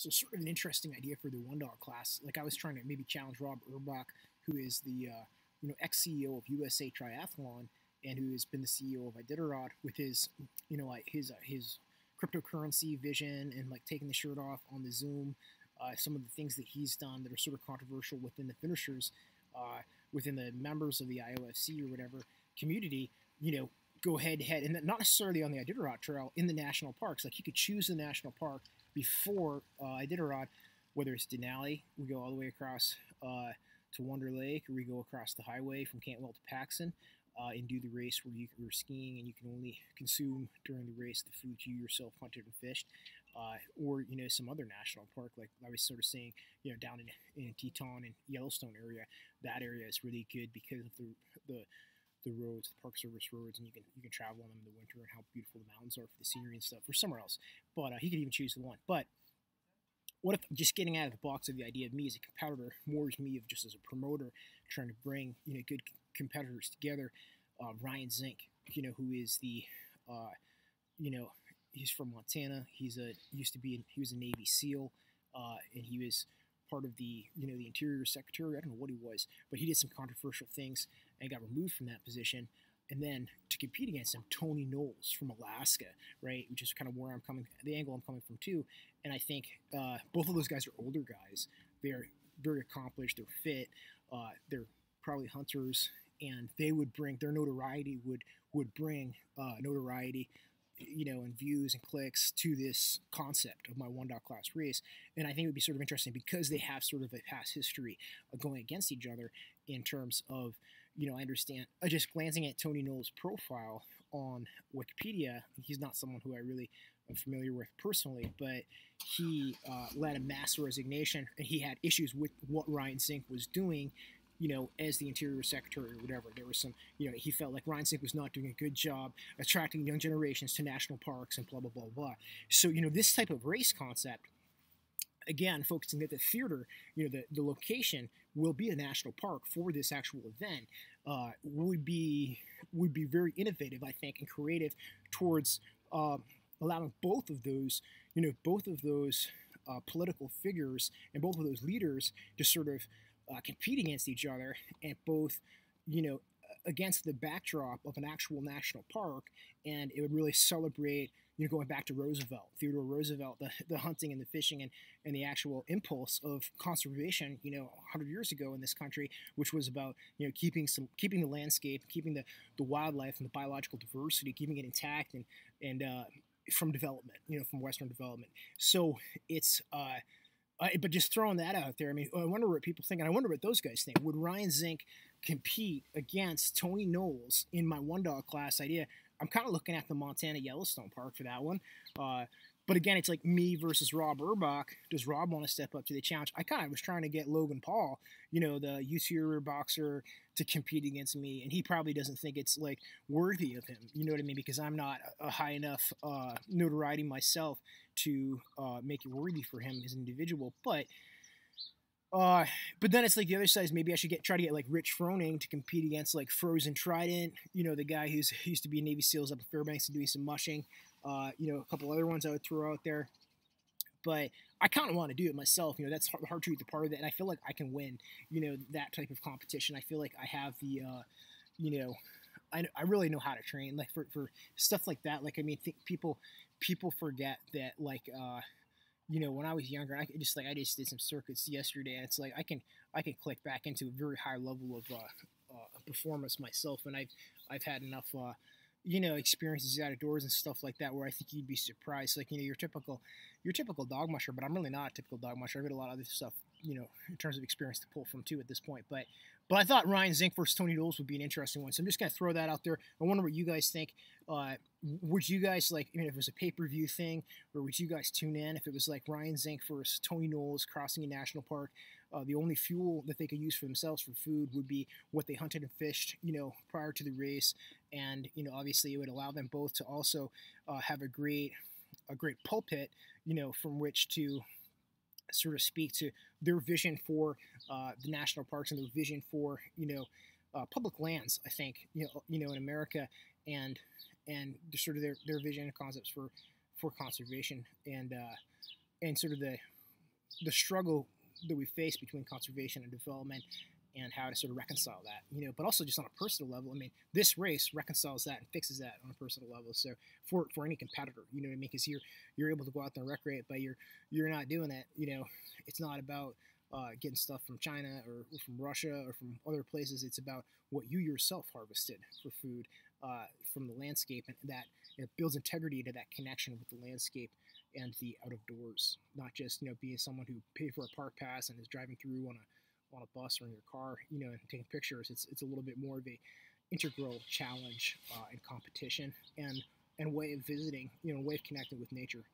So sort of an interesting idea for the one dog class. Like I was trying to maybe challenge Rob Urbach, who is the ex CEO of USA Triathlon and who has been the CEO of Iditarod, with his his cryptocurrency vision and like taking the shirt off on the Zoom. Some of the things that he's done that are sort of controversial within the finishers, within the members of the IOFC or whatever community. Go head to head, and not necessarily on the Iditarod Trail, in the national parks. Like you could choose the national park before Iditarod, whether it's Denali, we go all the way across to Wonder Lake, or we go across the highway from Cantwell to Paxson and do the race where you're skiing and you can only consume during the race the food you yourself hunted and fished, or some other national park, like I was sort of saying, down in Teton and Yellowstone area. That area is really good because of the roads, the Park Service roads, and you can travel on them in the winter, and how beautiful the mountains are for the scenery and stuff, or somewhere else. But he could even choose the one. But what if just getting out of the box of the idea of me as a competitor more as me of just as a promoter trying to bring good competitors together? Ryan Zinke, who is the he's from Montana. He was a Navy SEAL, and he was part of the the Interior Secretary. I don't know what he was, but he did some controversial things and got removed from that position. And then to compete against him, Tony Knowles from Alaska, right, which is kind of where the angle I'm coming from too. And I think both of those guys are older guys. They're very accomplished. They're fit. They're probably hunters, and they would bring their notoriety would bring notoriety, and views and clicks to this concept of my one dog class race. And I think it would be sort of interesting because they have sort of a past history of going against each other in terms of, I understand, just glancing at Tony Knowles' profile on Wikipedia, he's not someone who I really am familiar with personally, but he led a mass resignation, and he had issues with what Ryan Zinke was doing, as the Interior Secretary or whatever. There was some, he felt like Ryan Zinke was not doing a good job attracting young generations to national parks and blah, blah, blah, blah. So, this type of race concept, again, focusing at the theater, the location will be a national park for this actual event, would be very innovative, I think, and creative towards allowing both of those political figures and both of those leaders to sort of compete against each other, and both, against the backdrop of an actual national park. And it would really celebrate, going back to Theodore Roosevelt, the hunting and the fishing and the actual impulse of conservation, 100 years ago in this country, which was about, keeping the landscape, keeping the wildlife and the biological diversity, keeping it intact and from development, from Western development. So it's, but just throwing that out there, I wonder what people think, and I wonder what those guys think. Would Ryan Zinke compete against Tony Knowles in my one dog class idea? I'm kind of looking at the Montana Yellowstone Park for that one. But again, it's like me versus Rob Urbach. Does Rob want to step up to the challenge? I kind of was trying to get Logan Paul, the YouTuber boxer, to compete against me, and he probably doesn't think it's like worthy of him. You know what I mean? Because I'm not a high enough notoriety myself to make it worthy for him as an individual. But then it's like the other side is maybe I should try to get like Rich Froning to compete against like Frozen Trident, the guy who used to be a Navy SEALs up in Fairbanks and doing some mushing. A couple other ones I would throw out there. But I kind of want to do it myself. That's the hard truth, the part of it. And I feel like I can win, that type of competition. I feel like I have the, I really know how to train, like for stuff like that. Like, people forget that, like, when I was younger, I just did some circuits yesterday, and it's like I can click back into a very high level of performance myself, and I've had enough experiences outdoors and stuff like that where I think you'd be surprised. Like, your typical dog musher, but I'm really not a typical dog musher. I've got a lot of other stuff, in terms of experience to pull from too at this point. But I thought Ryan Zinke versus Tony Knowles would be an interesting one. So I'm just going to throw that out there. I wonder what you guys think. Would you guys like, if it was a pay-per-view thing, or would you guys tune in if it was like Ryan Zinke versus Tony Knowles crossing a national park? The only fuel that they could use for themselves for food would be what they hunted and fished, prior to the race. And, obviously it would allow them both to also have a great pulpit, from which to sort of speak to their vision for the national parks and their vision for, public lands, I think, in America, and sort of their vision and concepts for conservation, and sort of the the struggle that we face between conservation and development, and how to sort of reconcile that, but also just on a personal level. I mean, this race reconciles that and fixes that on a personal level. So for any competitor, what I mean, because you're able to go out there and recreate, but you're not doing it. It's not about getting stuff from China or from Russia or from other places. It's about what you yourself harvested for food from the landscape, and that builds integrity to that connection with the landscape and the out of doors. Not just being someone who paid for a park pass and is driving through on a bus or in your car, and taking pictures. It's a little bit more of a integral challenge and competition and way of visiting, way of connecting with nature.